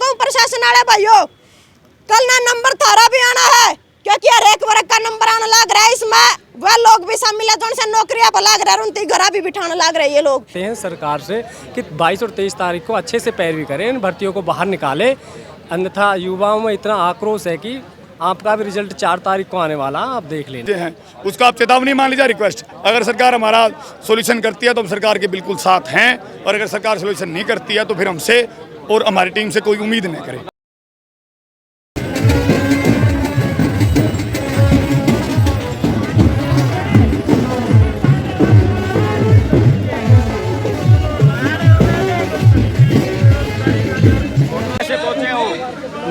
कहूँ प्रशासन वाले भाइयों, कल ना नंबर थारा भी आना है, क्योंकि हर एक वर्ग का नंबर आने लग रहा है। इसमें वह लोग भी शामिल है जो नौकरियां पर लग रहा है, उनकी घरा भी बिठाने लग रहे हैं ये लोग। हैं सरकार से कि 22 और 23 तारीख को अच्छे से पैरवी करें, इन भर्तियों को बाहर निकाले, अन्यथा युवाओं में इतना आक्रोश है कि आपका भी रिजल्ट 4 तारीख को आने वाला, आप देख लें। उसका आप चेतावनी मान लीजिए, रिक्वेस्ट। अगर सरकार हमारा सॉल्यूशन करती है तो हम सरकार के बिल्कुल साथ हैं, और अगर सरकार सॉल्यूशन नहीं करती है तो फिर हमसे और हमारी टीम से कोई उम्मीद नहीं करे।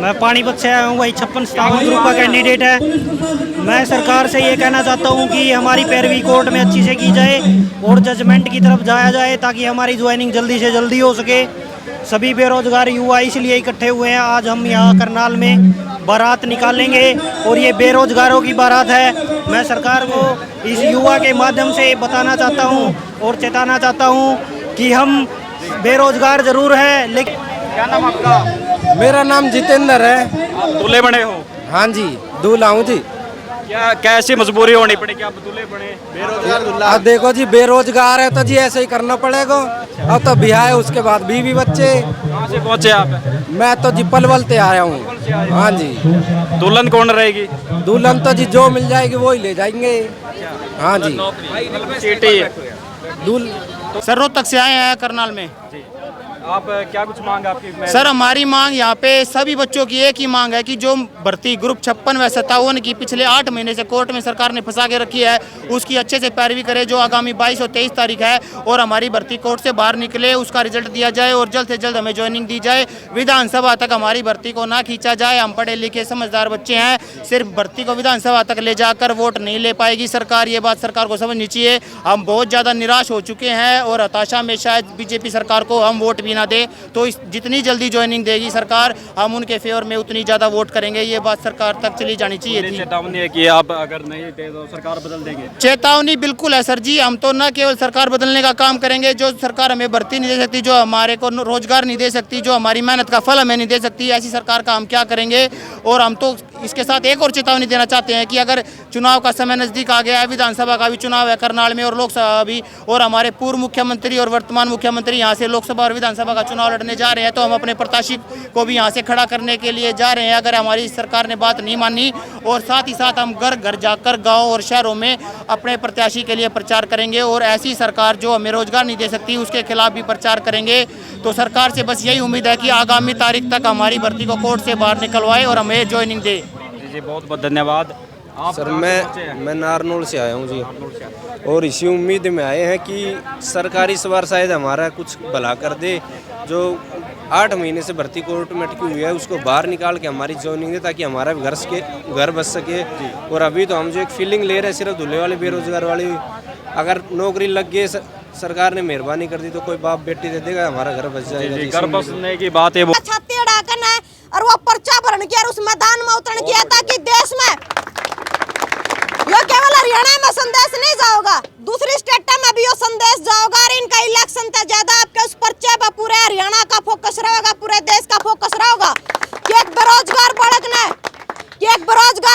मैं पानीपत से आया हूँ, वही 56-57 ग्रुप का कैंडिडेट है। मैं सरकार से ये कहना चाहता हूँ कि हमारी पैरवी कोर्ट में अच्छी से की जाए और जजमेंट की तरफ जाया जाए, ताकि हमारी ज्वाइनिंग जल्दी से जल्दी हो सके। सभी बेरोजगार युवा इसलिए इकट्ठे हुए हैं। आज हम यहाँ करनाल में बारात निकालेंगे और ये बेरोजगारों की बारात है। मैं सरकार को इस युवा के माध्यम से बताना चाहता हूँ और चेताना चाहता हूँ कि हम बेरोजगार जरूर हैं, लेकिन। क्या नाम आपका? मेरा नाम जितेंद्र है। आप दूल्हे बने हो? हाँ जी, दूल्हा हूँ जी। क्या कैसी मजबूरी होनी पड़ी कि आप दूल्हे बने? बेरोजगार दूल्हा। अब देखो जी, बेरोजगार है तो जी ऐसे ही करना पड़ेगा। अब तो ब्याह है, उसके बाद बीवी बच्चे। कहाँ से पहुँचे आप? मैं तो जी पलवल से आया हूँ। हाँ जी। दुल्हन कौन रहेगी? दुल्हन तो जी जो मिल जाएगी वो ही ले जाएंगे। हाँ जी। सीटी सर रोहतक से आए हैं करनाल में। आप क्या कुछ मांग आपकी? सर हमारी मांग यहाँ पे सभी बच्चों की एक ही मांग है कि जो भर्ती ग्रुप 56 व 57 की पिछले 8 महीने से कोर्ट में सरकार ने फंसा के रखी है, उसकी अच्छे से पैरवी करे। जो आगामी 22 और 23 तारीख है और हमारी भर्ती कोर्ट से बाहर निकले, उसका रिजल्ट दिया जाए और जल्द से जल्द हमें ज्वाइनिंग दी जाए। विधानसभा तक हमारी भर्ती को ना खींचा जाए। हम पढ़े लिखे समझदार बच्चे हैं, सिर्फ भर्ती को विधानसभा तक ले जाकर वोट नहीं ले पाएगी सरकार। ये बात सरकार को समझनी चाहिए। हम बहुत ज़्यादा निराश हो चुके हैं और हताशा में शायद बीजेपी सरकार को हम वोट भी ना दे, तो जितनी जल्दी ज्वाइनिंग देगी सरकार, हम उनके फेवर में उतनी ज़्यादा वोट करेंगे। ये बात सरकार तक चली जानी चाहिए थी। चेतावनी है कि आप अगर नहीं दे तो सरकार बदल देंगे। चेतावनी बिल्कुल है सर जी। हम तो न केवल सरकार बदलने का काम करेंगे, जो सरकार हमें भर्ती नहीं दे सकती, जो हमारे को रोजगार नहीं दे सकती, जो हमारी मेहनत का फल हमें नहीं दे सकती, ऐसी सरकार का हम क्या करेंगे। और हम तो इसके साथ एक और चेतावनी देना चाहते हैं कि अगर चुनाव का समय नज़दीक आ गया है, विधानसभा का भी चुनाव है करनाल में और लोकसभा भी, और हमारे पूर्व मुख्यमंत्री और वर्तमान मुख्यमंत्री यहाँ से लोकसभा और विधानसभा का चुनाव लड़ने जा रहे हैं, तो हम अपने प्रत्याशी को भी यहाँ से खड़ा करने के लिए जा रहे हैं। अगर हमारी सरकार ने बात नहीं मानी, और साथ ही साथ हम घर घर जाकर गाँव और शहरों में अपने प्रत्याशी के लिए प्रचार करेंगे और ऐसी सरकार जो हमें रोजगार नहीं दे सकती उसके खिलाफ भी प्रचार करेंगे। तो सरकार से बस यही उम्मीद है कि आगामी तारीख तक हमारी भर्ती को कोर्ट से बाहर निकलवाए और हमें ज्वाइनिंग दे। जी बहुत बहुत धन्यवाद। आप सर मैं नारनौल से आया हूँ जी, और इसी उम्मीद में आए हैं कि सरकारी सवार शायद हमारा कुछ भला कर दे। जो 8 महीने से भर्ती कोर्ट में अटकी हुई है उसको बाहर निकाल के हमारी ज्वाइनिंग दे, ताकि हमारा घर बच सके। और अभी तो हम जो एक फीलिंग ले रहे हैं सिर्फ दूल्हे वाले बेरोजगार वाली, अगर नौकरी लग गई, सरकार ने मेहरबानी कर दी तो कोई बाप बेटी दे देगा, हमारा घर बच जाएगा। घर बसने की बात है वो छाती अड़ाकन है और वो पर्चा भरण किया और उस मैदान में उतरण किया, ताकि देश में ये केवल हरियाणा में संदेश नहीं जाओगा, दूसरी स्टेट में भी ये संदेश जाओगा। और इनका इलेक्शन से ज्यादा आपके उस पर्चे पर पूरे हरियाणा का फोकस रहेगा, पूरे देश का फोकस रहेगा कि एक बेरोजगार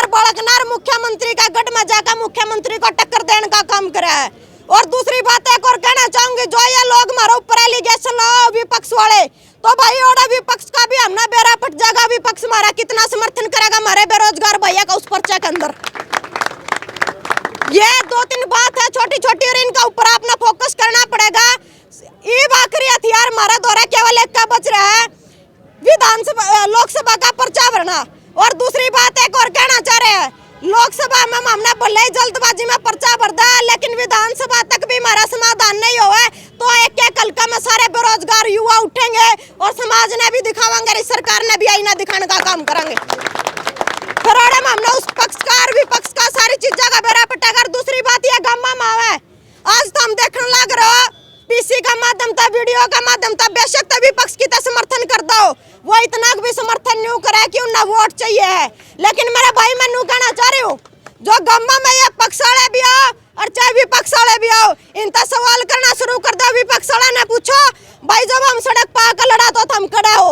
बालक ने मुख्यमंत्री का गढ़ में जाकर मुख्यमंत्री को टक्कर देने का काम करा है। और दूसरी बात एक और कहना चाहूंगी, जो ये लोग हमारे ऊपर एलिगेशन लगाओ विपक्ष वाले, तो भाई और विपक्ष का भी हमने बेरा पट जाएगा। विपक्ष हमारा कितना समर्थन करेगा हमारे बेरोजगार भैया का उस पर्चे के अंदर। ये 2-3 बात है छोटी छोटी, और इनका ऊपर अपना फोकस करना पड़ेगा। ये आखिरी हथियार हमारा दौरा केवल एक का बच रहा है, विधानसभा लोकसभा का पर्चा भरना। और दूसरी बात एक और कहना चाह रहे हैं, लोकसभा में हमने भले ही जल्दबाजी में पर्चा भर दिया, लेकिन विधानसभा तक भी हमारा समाधान नहीं हुआ है, तो एक हल्का में सारे बेरोजगार युवा उठेंगे और समाज ने भी दिखावांगे, सरकार ने भी आईना दिखाने का काम करेंगे। फिर हमने उस पक्ष का और विपक्ष का सारी चीजों का बेरा पटाकर। दूसरी बात ये गम्मा माव है, आज तो हम देखने लग रहे हो पीसी का माध्यम था, वीडियो का माध्यम था, बेशक तो विपक्ष की तो समर्थन कर दो, वो इतना भी समर्थन नहीं करे कि उन्हें वोट चाहिए है। लेकिन मेरे भाई मैं नू कहना चाह रही हूँ, जो गम्मा में ये पक्ष वाले भी आओ और चाहे विपक्ष वाले भी आओ, इनका सवाल करना शुरू कर दो। विपक्ष वाले ने पूछो, भाई जब हम सड़क पर आकर लड़ा तो हम खड़े हो,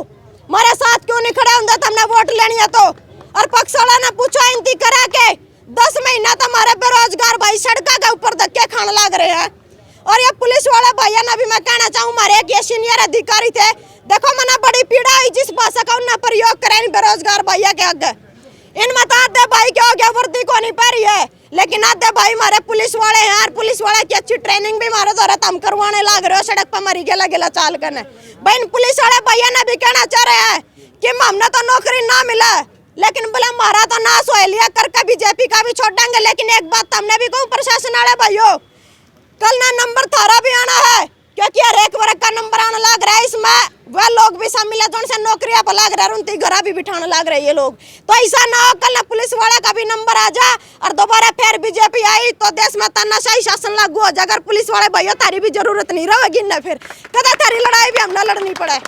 हमारे साथ क्यों खड़े होंगे तो हमने वोट लेनी है तो। और पक्ष वाला ने पूछा इनती करा के 10 महीना तो हमारे बेरोजगार भाई सड़का के ऊपर धक्के खाने लग रहे हैं। और ये पुलिस वाले भैया ने भी मैं कहना चाहूँ, हमारे एक ये सीनियर अधिकारी थे, देखो मना बड़ी पीड़ा हुई जिस भाषा का उन्हें प्रयोग करें बेरोजगार भैया के आगे। इनमें तो आधे भाई क्या हो गया, वर्दी को नहीं पा रही है, लेकिन आधे भाई हमारे पुलिस वाले हैं और पुलिस वाले की अच्छी ट्रेनिंग भी हमारे द्वारा हम करवाने लग रहे हो, सड़क पर मरी गेला गेला चाल करने। भाई पुलिस वाले भैया ने भी कहना चाह रहे हैं कि हमने तो नौकरी ना मिला, लेकिन बोले हमारा तो नाश हो लिया करके बीजेपी का भी छोड़ देंगे। लेकिन एक बात हमने भी कहूँ प्रशासन वाले भाइयों, कल ना नंबर थारा भी आना है, क्योंकि हर एक वर्ग का नंबर आने लग रहा है। इसमें वह लोग भी शामिल है जो उनसे नौकरियां पर लग रहा है, उनकी घरा भी बिठाने लग रहे ये लोग। तो ऐसा ना हो कल ना पुलिस वाले का भी नंबर आ जा और दोबारा फिर बीजेपी आई तो देश में तानाशाही शासन लागू हो जाए। अगर पुलिस वाले भैया तारी भी जरूरत नहीं रहेगी ना, फिर कदा तारी लड़ाई भी हमने लड़नी पड़े।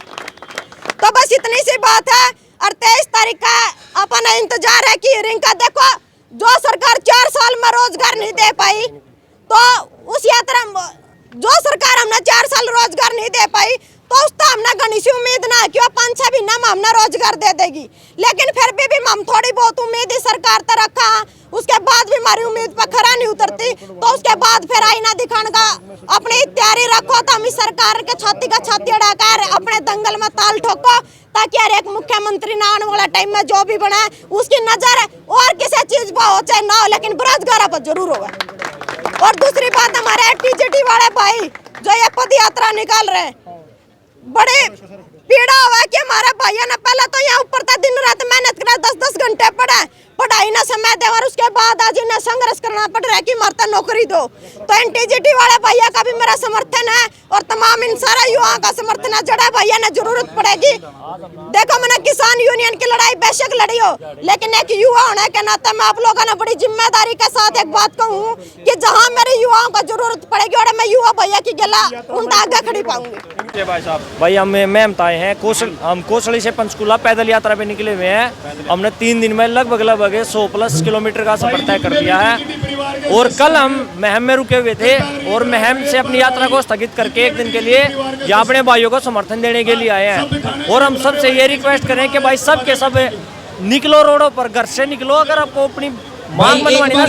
तो बस इतनी सी बात है। और 23 तारीख का अपन इंतजार है कि हियरिंग का। देखो जो सरकार 4 साल में रोजगार नहीं दे पाई, तो उस यात्रा जो सरकार हमने 4 साल रोजगार नहीं दे पाई तो उसका हमने घनी सी उम्मीद ना कि 5-6 महीना में हमने रोजगार दे देगी। लेकिन फिर भी हम थोड़ी बहुत उम्मीद ही सरकार तक रखा, उसके बाद भी हमारी उम्मीद पर खरा नहीं उतरती, तो उसके बाद फिर आईना दिखाने का अपनी तैयारी रखो। तो हम इस सरकार के छाती का छाती अड़ाकर अपने दंगल में ताल ठोको, ताकि हर एक मुख्यमंत्री ना आने वाला टाइम में जो भी बने उसकी नजर और किसी चीज पर हो चाहे ना हो, लेकिन बेरोजगार पर जरूर होगा। और दूसरी बात, हमारे टीजीटी वाले भाई जो ये पद यात्रा निकाल रहे हैं, बड़े पीड़ा हुआ कि हमारे भैया ने पहले तो यहाँ ऊपर था दिन रात मेहनत करा, 10-10 घंटे पढ़ा, पढ़ाई ना समय दे, और उसके बाद आज इन्हें संघर्ष करना पड़ रहा है कि मारता नौकरी दो। तो एनटीजीटी वाले भैया का भी मेरा समर्थन है और तमाम इन सारा युवाओं का समर्थन है। जड़ा भैया ने जरूरत पड़ेगी। देखो मैंने किसान यूनियन की लड़ाई बेशक लड़ी हो, लेकिन एक युवा होने के नाते मैं आप लोगों ने बड़ी जिम्मेदारी के साथ एक बात कहूँ कि जहाँ मेरे युवाओं को जरूरत पड़ेगी और मैं युवा भैया की गला उनका आगे खड़ी पाऊंगी। भाई हम आए हैं हम कोसली से पंचकूला पैदल यात्रा पे निकले हुए हैं। हमने 3 दिन में लगभग 100+ किलोमीटर का सफर तय कर दिया है। और कल हम महम में रुके हुए थे और महम से अपनी यात्रा को स्थगित करके 1 दिन के लिए यहाँ अपने भाइयों को समर्थन देने के लिए आए हैं। और हम सबसे ये रिक्वेस्ट करें कि भाई सब के सब निकलो रोडों पर, घर से निकलो। अगर आपको अपनी मांग बनवानी है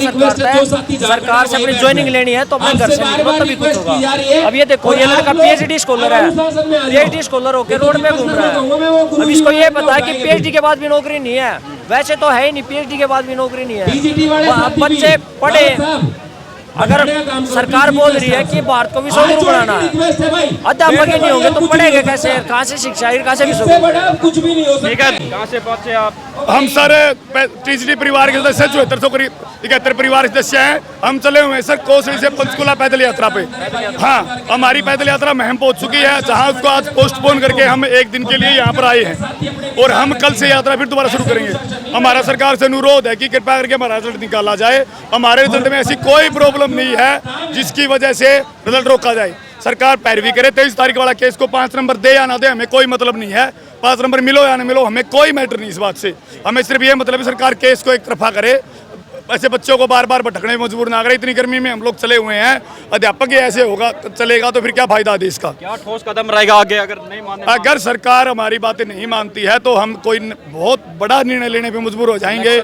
सरकार से अपनी ज्वाइनिंग लेनी है तो अपने घर से निकलो, तभी कुछ होगा। अब ये देखो ये लड़का PhD स्कॉलर है, PhD स्कॉलर होकर रोड पे घूम रहा है। अब इसको ये पता है कि PhD के बाद भी नौकरी नहीं है, वैसे तो है ही नहीं, PhD के बाद भी नौकरी नहीं है। बच्चे पढ़े, अगर सरकार बोल रही है कि भारत को विश्व गुरु बनाना है, अध्यापक ही नहीं होंगे तो पढ़ेंगे कैसे, कहाँ से शिक्षा, कहाँ से विश्व गुरु? ठीक है, कहाँ से पहुँचे आप? हम सारे टीजीटी परिवार के सदस्य 7471 परिवार सदस्य हैं। हम चले हुए हैं सर कोसली से पंचकूला पैदल यात्रा पे। हाँ, हमारी पैदल यात्रा महम पहुंच चुकी है, जहां उसको आज पोस्टपोन करके हम 1 दिन के लिए यहाँ पर आए हैं और हम कल से यात्रा फिर दोबारा शुरू करेंगे। हमारा सरकार से अनुरोध है कि कृपया करके हमारा रिजल्ट निकाला जाए। हमारे रिजल्ट में ऐसी कोई प्रॉब्लम नहीं है जिसकी वजह से रिजल्ट रोका जाए। सरकार पैरवी करे। 23 तारीख वाला केस को 5 नंबर दे या ना दे, हमें कोई मतलब नहीं है। 5 नंबर मिलो या ना मिलो, हमें कोई मैटर नहीं इस बात से। हमें सिर्फ ये मतलब है सरकार केस को एक तरफा करे, ऐसे बच्चों को बार बार भटकने में मजबूर ना करे। इतनी गर्मी में हम लोग चले हुए हैं, अध्यापक ही ऐसे होगा चलेगा तो फिर क्या फायदा देश का? क्या ठोस कदम रहेगा आगे अगर नहीं माने? अगर सरकार हमारी बातें नहीं मानती है तो हम कोई बहुत बड़ा निर्णय लेने पे मजबूर हो जाएंगे।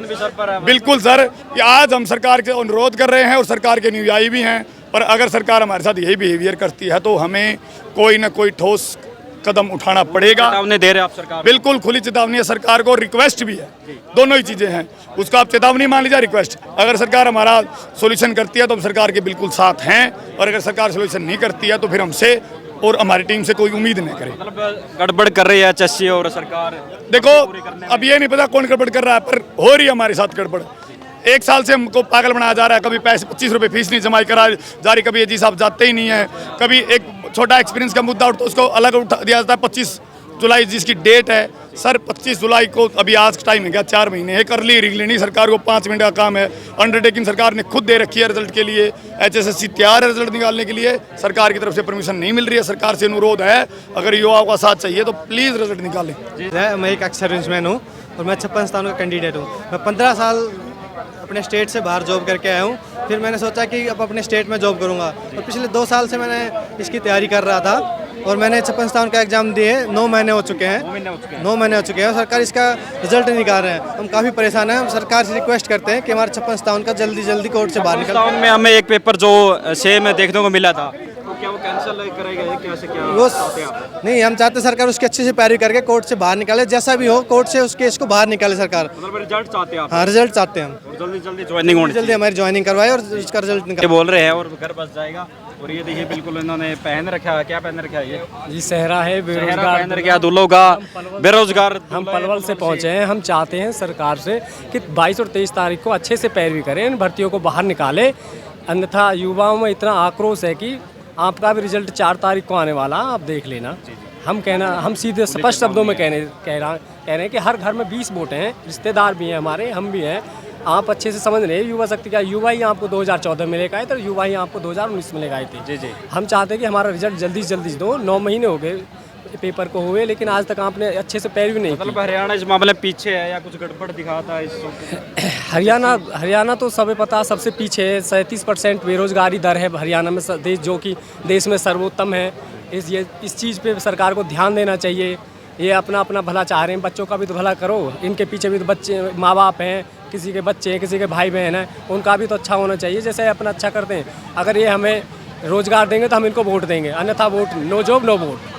बिल्कुल सर, आज हम सरकार के अनुरोध कर रहे हैं और सरकार के अनुयायी भी हैं, पर अगर सरकार हमारे साथ यही बिहेवियर करती है तो हमें कोई ना कोई ठोस कदम उठाना पड़ेगा। चेतावनी दे रहे आप सरकार? बिल्कुल खुली चेतावनी है सरकार को, रिक्वेस्ट भी है, दोनों ही चीजें हैं। उसको आप चेतावनी मान लीजिए, रिक्वेस्ट। अगर सरकार हमारा सॉल्यूशन करती है तो हम सरकार के बिल्कुल साथ हैं, और अगर सरकार सॉल्यूशन नहीं करती है तो फिर हमसे और हमारी टीम से कोई उम्मीद नहीं करे। मतलब गड़बड़ कर रही है HSC और सरकार? देखो अब ये नहीं पता कौन गड़बड़ कर रहा है, पर हो रही है हमारे साथ गड़बड़। 1 साल से हमको पागल बनाया जा रहा है। कभी पैसे 25 रुपये फीस नहीं जमा करा जा रही, कभी जी साहब जाते ही नहीं है, कभी एक छोटा एक्सपीरियंस का मुद्दा उठता उसको अलग उठा दिया जाता है। 25 जुलाई जिसकी डेट है सर, 25 जुलाई को अभी आज टाइम है क्या, 4 महीने है। कर ली लेनी सरकार को 5 मिनट का काम है। अंडरटेकिंग सरकार ने खुद दे रखी है रिजल्ट के लिए। HSSC तैयार है रिजल्ट निकालने के लिए, सरकार की तरफ से परमिशन नहीं मिल रही है। सरकार से अनुरोध है अगर युवाओं का साथ चाहिए तो प्लीज़ रिजल्ट निकालें। मैं एक एक्स सर्विसमैन हूँ और मैं 56 स्थानों का कैंडिडेट हूँ। मैं 15 साल अपने स्टेट से बाहर जॉब करके आया हूँ। फिर मैंने सोचा कि अब अपने स्टेट में जॉब करूँगा, और पिछले 2 साल से मैंने इसकी तैयारी कर रहा था। और मैंने 56-57 का एग्ज़ाम दिए, 9 महीने हो चुके हैं। 9 महीने हो चुके हैं और सरकार इसका रिजल्ट नहीं निकाल रहे हैं। हम काफ़ी परेशान हैं। हम सरकार से रिक्वेस्ट करते हैं कि हमारे 56-57 का जल्दी कोर्ट से बाहर निकल। में हमें एक पेपर जो सेम देखने को मिला था, तो क्या वो कैंसिल करेगा? कैसे क्या वो नहीं, हम चाहते सरकार उसकी अच्छे से पैरवी करके कोर्ट से बाहर निकाले, जैसा भी हो कोर्ट से उस केस को बाहर निकाले सरकार। मतलब रिजल्ट चाहते हैं आप? हाँ, रिजल्ट चाहते हैं हम। और जल्दी ज्वाइनिंग होनी जल्दी हमारी ज्वाइनिंग करवाए और उसका रिजल्ट ये निकाले। बोल रहे हैं और घर बस जाएगा। और ये देखिए बिल्कुल इन्होंने पहन रखा है, क्या पहन रखा है ये? जी सहरा है, पहन बेरोजगार रखा दूल्हों का, बेरोजगार। हम पलवल से पहुंचे हैं। हम चाहते हैं सरकार से कि 22 और 23 तारीख को अच्छे से पैरवी करें, इन भर्तियों को बाहर निकाले, अन्यथा युवाओं में इतना आक्रोश है कि आपका भी रिजल्ट 4 तारीख को आने वाला, आप देख लेना। हम सीधे स्पष्ट शब्दों में कह रहे हैं कि हर घर में 20 वोट हैं, रिश्तेदार भी हैं हमारे, हम भी हैं। आप अच्छे से समझ रहे हैं युवा शक्ति का, युवा ही आपको 2014 में लेकर आए थे, युवा ही आपको 2019 में लेकर आए थे। जी। हम चाहते हैं कि हमारा रिजल्ट जल्दी से जल्दी दो। 9 महीने हो गए पेपर को हुए, लेकिन आज तक आपने अच्छे से पैरवी नहीं की। मतलब हरियाणा इस मामले में पीछे है या कुछ गड़बड़ दिखाता है इस हरियाणा तो सबे पता सबसे पीछे है। 37% बेरोजगारी दर है हरियाणा में, देश जो कि देश में सर्वोत्तम है। इस चीज़ पे सरकार को ध्यान देना चाहिए। ये अपना भला चाह रहे हैं, बच्चों का भी तो भला करो। इनके पीछे भी तो बच्चे, माँ बाप हैं, किसी के बच्चे हैं, किसी के भाई बहन हैं, उनका भी तो अच्छा होना चाहिए जैसे अपना अच्छा करते हैं। अगर ये हमें रोजगार देंगे तो हम इनको वोट देंगे, अन्यथा vote no job no vote.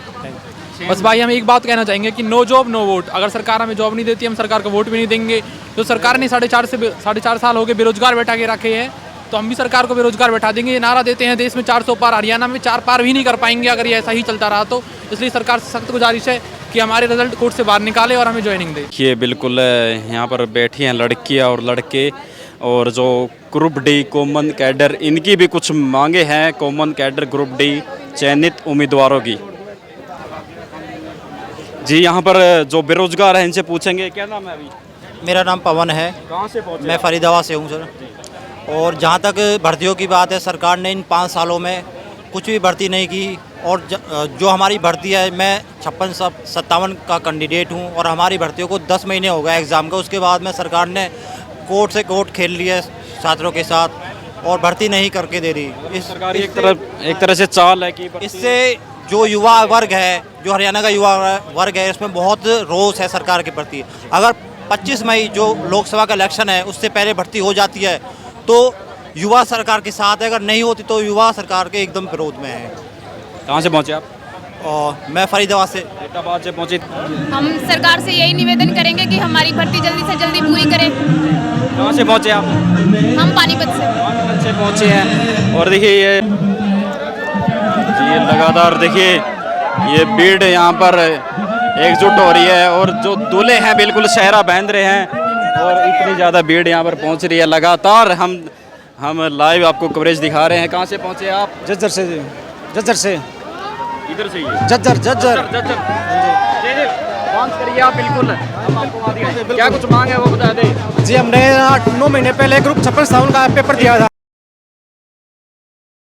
बस भाई हम एक बात कहना चाहेंगे कि नो जॉब नो वोट। अगर सरकार हमें जॉब नहीं देती, हम सरकार को वोट भी नहीं देंगे। जो सरकार ने 4.5 साल हो गए बेरोजगार बैठा के रखे हैं, तो हम भी सरकार को बेरोजगार बैठा देंगे। ये नारा देते हैं देश में 400 पार, हरियाणा में 4 पार भी नहीं कर पाएंगे अगर ये ऐसा ही चलता रहा तो। इसलिए सरकार से सख्त गुजारिश है कि हमारे रिजल्ट कोर्ट से बाहर निकाले और हमें ज्वाइनिंग दे। ये बिल्कुल यहाँ पर बैठी हैं लड़कियाँ और लड़के, और जो ग्रुप डी कॉमन कैडर, इनकी भी कुछ मांगे हैं। कॉमन कैडर ग्रुप डी चयनित उम्मीदवारों की। जी यहाँ पर जो बेरोजगार हैं इनसे पूछेंगे। क्या नाम है अभी? मेरा नाम पवन है। कहाँ से पहुँचे? मैं फरीदाबाद से हूँ सर। और जहाँ तक भर्तियों की बात है, सरकार ने इन 5 सालों में कुछ भी भर्ती नहीं की। और जो हमारी भर्ती है, मैं 56-57 का कैंडिडेट हूँ और हमारी भर्तियों को 10 महीने हो गए एग्ज़ाम का। उसके बाद में सरकार ने कोर्ट से कोर्ट खेल लिया छात्रों के साथ और भर्ती नहीं करके दे रही। इस सरकारी एक तरह से चाल है कि इससे जो युवा वर्ग है, जो हरियाणा का युवा वर्ग है, इसमें बहुत रोष है सरकार के प्रति। अगर 25 मई जो लोकसभा का इलेक्शन है उससे पहले भर्ती हो जाती है तो युवा सरकार के साथ है, अगर नहीं होती तो युवा सरकार के एकदम विरोध में है। कहाँ से पहुँचे आप? और मैं फरीदाबाद से पहुँचे। हम सरकार से यही निवेदन करेंगे कि हमारी भर्ती जल्दी से जल्दी पूरी करें। कहाँ से पहुँचे आप? हम पानीपत से पहुँचे हैं। और देखिए ये लगातार देखिए ये भीड़ यहाँ पर एकजुट हो रही है, और जो दूल्हे हैं बिल्कुल सेहरा पहन रहे हैं, और इतनी ज़्यादा भीड़ यहाँ पर पहुँच रही है। लगातार हम लाइव आपको कवरेज दिखा रहे हैं। कहाँ से पहुँचे आप? जज्जर से। इधर से ही? जज्जर। बात करिए आप बिल्कुल। हम आपको वहाँ दिखाएंगे। क्या कुछ मांग है वो बता दें। जी, हमने 9 महीने पहले ग्रुप 56-57 का पेपर दिया था।